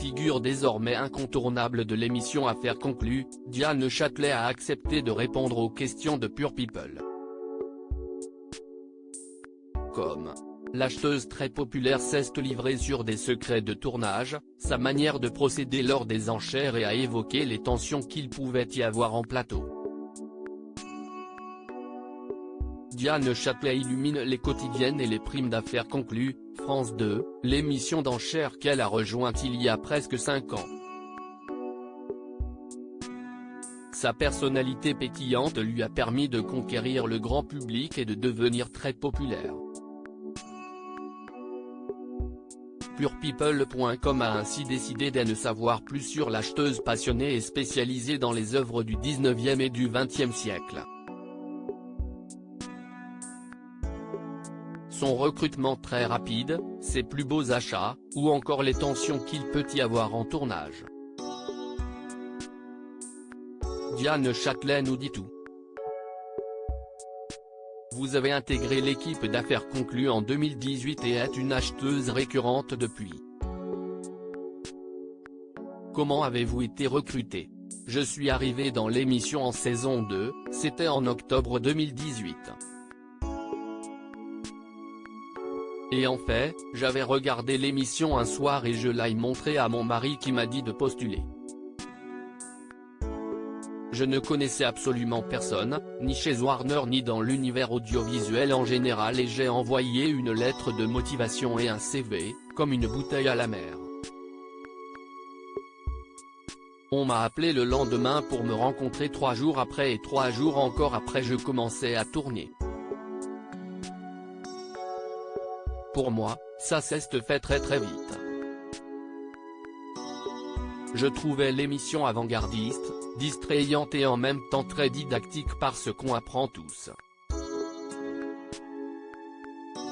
figure désormais incontournable de l'émission Affaires conclues, Diane Châtelet a accepté de répondre aux questions de Pure People. Comme l'acheteuse très populaire s'est livrée sur des secrets de tournage, sa manière de procéder lors des enchères et a évoqué les tensions qu'il pouvait y avoir en plateau. Diane Châtelet illumine les quotidiennes et les primes d'Affaires conclues, France 2, l'émission d'enchères qu'elle a rejointe il y a presque 5 ans. Sa personnalité pétillante lui a permis de conquérir le grand public et de devenir très populaire. PurePeople.com a ainsi décidé d'en savoir plus sur l'acheteuse passionnée et spécialisée dans les œuvres du 19e et du 20e siècle. Son recrutement très rapide, ses plus beaux achats, ou encore les tensions qu'il peut y avoir en tournage. Diane Châtelet nous dit tout. Vous avez intégré l'équipe d'Affaires conclues en 2018 et êtes une acheteuse récurrente depuis. Comment avez-vous été recrutée? Je suis arrivée dans l'émission en saison 2, c'était en octobre 2018. Et en fait, j'avais regardé l'émission un soir et je l'ai montré à mon mari qui m'a dit de postuler. Je ne connaissais absolument personne, ni chez Warner ni dans l'univers audiovisuel en général et j'ai envoyé une lettre de motivation et un CV, comme une bouteille à la mer. On m'a appelé le lendemain pour me rencontrer 3 jours après et 3 jours encore après je commençais à tourner. Pour moi, ça s'est fait très vite. Je trouvais l'émission avant-gardiste, distrayante et en même temps très didactique parce qu'on apprend tous.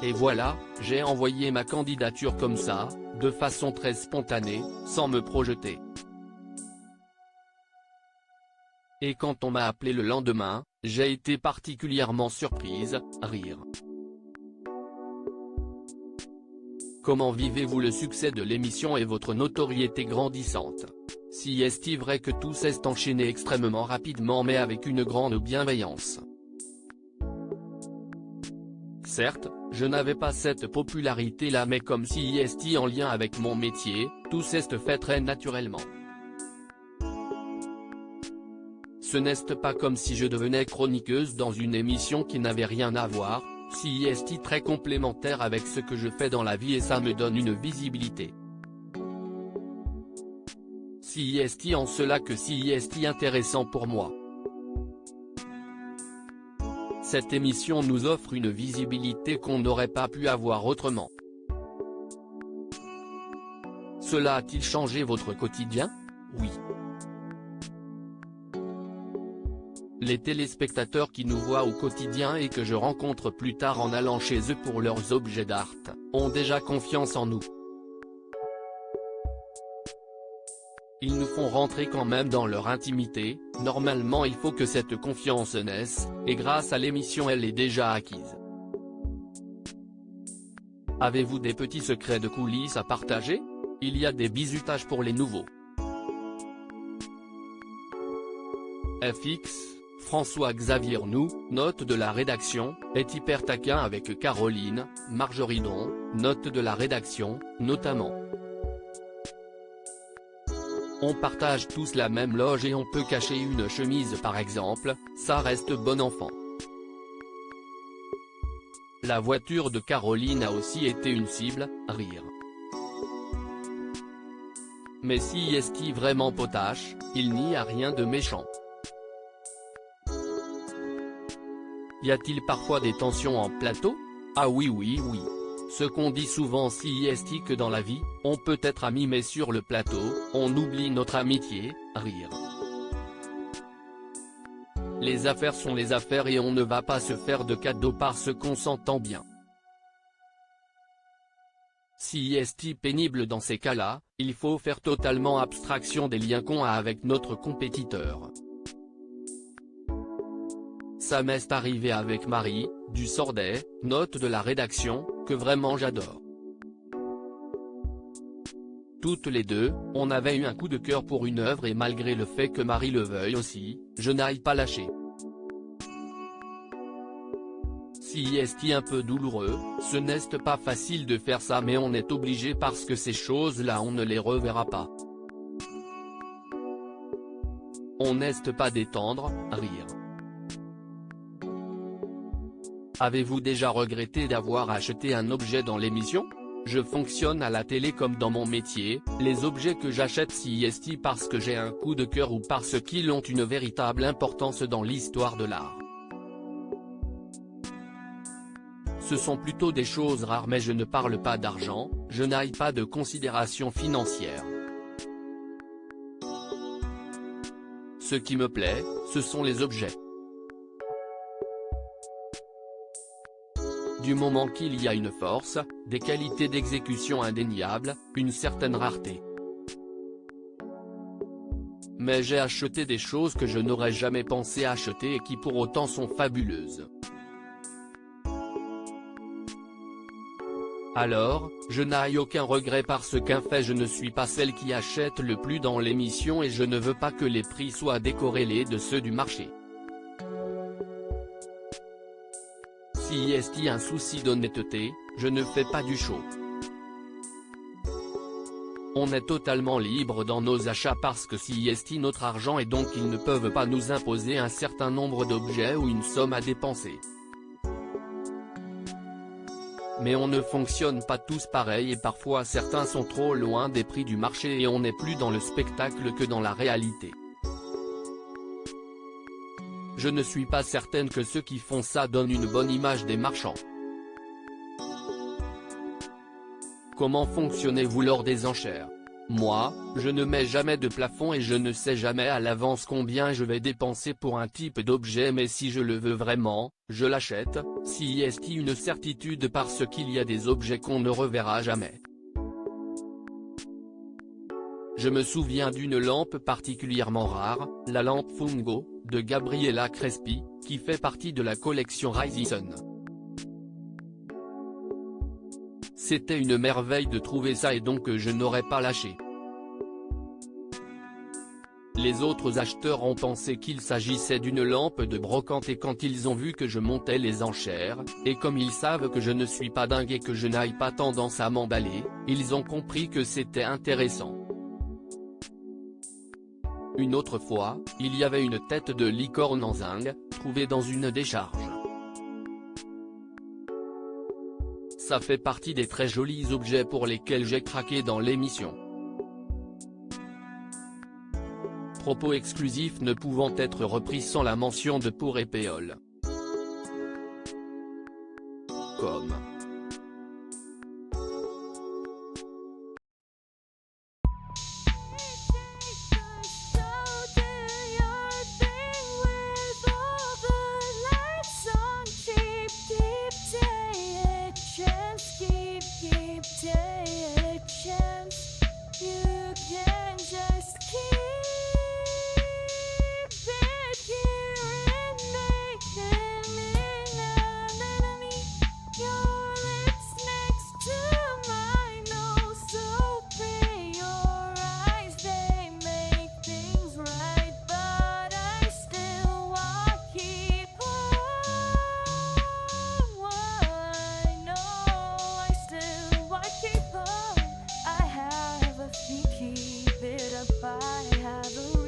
Et voilà, j'ai envoyé ma candidature comme ça, de façon très spontanée, sans me projeter. Et quand on m'a appelé le lendemain, j'ai été particulièrement surprise, rire. Comment vivez-vous le succès de l'émission et votre notoriété grandissante? Si est-il vrai que tout s'est enchaîné extrêmement rapidement mais avec une grande bienveillance? Certes, je n'avais pas cette popularité-là mais comme si est en lien avec mon métier, tout s'est fait très naturellement. Ce n'est pas comme si je devenais chroniqueuse dans une émission qui n'avait rien à voir. Si est très complémentaire avec ce que je fais dans la vie et ça me donne une visibilité. Si est en cela que si est intéressant pour moi. Cette émission nous offre une visibilité qu'on n'aurait pas pu avoir autrement. Cela a-t-il changé votre quotidien? Oui. Les téléspectateurs qui nous voient au quotidien et que je rencontre plus tard en allant chez eux pour leurs objets d'art, ont déjà confiance en nous. Ils nous font rentrer quand même dans leur intimité, normalement il faut que cette confiance naisse, et grâce à l'émission elle est déjà acquise. Avez-vous des petits secrets de coulisses à partager? Il y a des bizutages pour les nouveaux. FX François-Xavier nous, note de la rédaction, est hyper taquin avec Caroline, Marjoridon, note de la rédaction, notamment. On partage tous la même loge et on peut cacher une chemise par exemple, ça reste bon enfant. La voiture de Caroline a aussi été une cible, rire. Mais si est-il vraiment potache, il n'y a rien de méchant. Y a-t-il parfois des tensions en plateau? Ah oui. Ce qu'on dit souvent si est que dans la vie, on peut être amis mais sur le plateau, on oublie notre amitié, rire. Les affaires sont les affaires et on ne va pas se faire de cadeaux parce qu'on s'entend bien. Si est pénible dans ces cas-là, il faut faire totalement abstraction des liens qu'on a avec notre compétiteur. Ça m'est arrivé avec Marie, du Sordet, note de la rédaction, que vraiment j'adore. Toutes les deux, on avait eu un coup de cœur pour une œuvre et malgré le fait que Marie le veuille aussi, je n'aille pas lâcher. Si est un peu douloureux, ce n'est pas facile de faire ça mais on est obligé parce que ces choses-là on ne les reverra pas. On n'est pas détendre, rire. Avez-vous déjà regretté d'avoir acheté un objet dans l'émission? Je fonctionne à la télé comme dans mon métier, les objets que j'achète si est parce que j'ai un coup de cœur ou parce qu'ils ont une véritable importance dans l'histoire de l'art. Ce sont plutôt des choses rares mais je ne parle pas d'argent, je n'ai pas de considération financière. Ce qui me plaît, ce sont les objets. Du moment qu'il y a une force, des qualités d'exécution indéniables, une certaine rareté. Mais j'ai acheté des choses que je n'aurais jamais pensé acheter et qui pour autant sont fabuleuses. Alors, je n'ai aucun regret parce qu'en fait je ne suis pas celle qui achète le plus dans l'émission et je ne veux pas que les prix soient décorrélés de ceux du marché. Si est un souci d'honnêteté, je ne fais pas du show. On est totalement libre dans nos achats parce que si est notre argent et donc ils ne peuvent pas nous imposer un certain nombre d'objets ou une somme à dépenser. Mais on ne fonctionne pas tous pareil et parfois certains sont trop loin des prix du marché et on n'est plus dans le spectacle que dans la réalité. Je ne suis pas certaine que ceux qui font ça donnent une bonne image des marchands. Comment fonctionnez-vous lors des enchères? Moi, je ne mets jamais de plafond et je ne sais jamais à l'avance combien je vais dépenser pour un type d'objet mais si je le veux vraiment, je l'achète, si est une certitude parce qu'il y a des objets qu'on ne reverra jamais. Je me souviens d'une lampe particulièrement rare, la lampe Fungo, de Gabriela Crespi, qui fait partie de la collection Rising Sun. C'était une merveille de trouver ça et donc je n'aurais pas lâché. Les autres acheteurs ont pensé qu'il s'agissait d'une lampe de brocante et quand ils ont vu que je montais les enchères, et comme ils savent que je ne suis pas dingue et que je n'aille pas tendance à m'emballer, ils ont compris que c'était intéressant. Une autre fois, il y avait une tête de licorne en zinc, trouvée dans une décharge. Ça fait partie des très jolis objets pour lesquels j'ai craqué dans l'émission. Propos exclusifs ne pouvant être repris sans la mention de Pour et Péole. Comme. Keep it up, I have a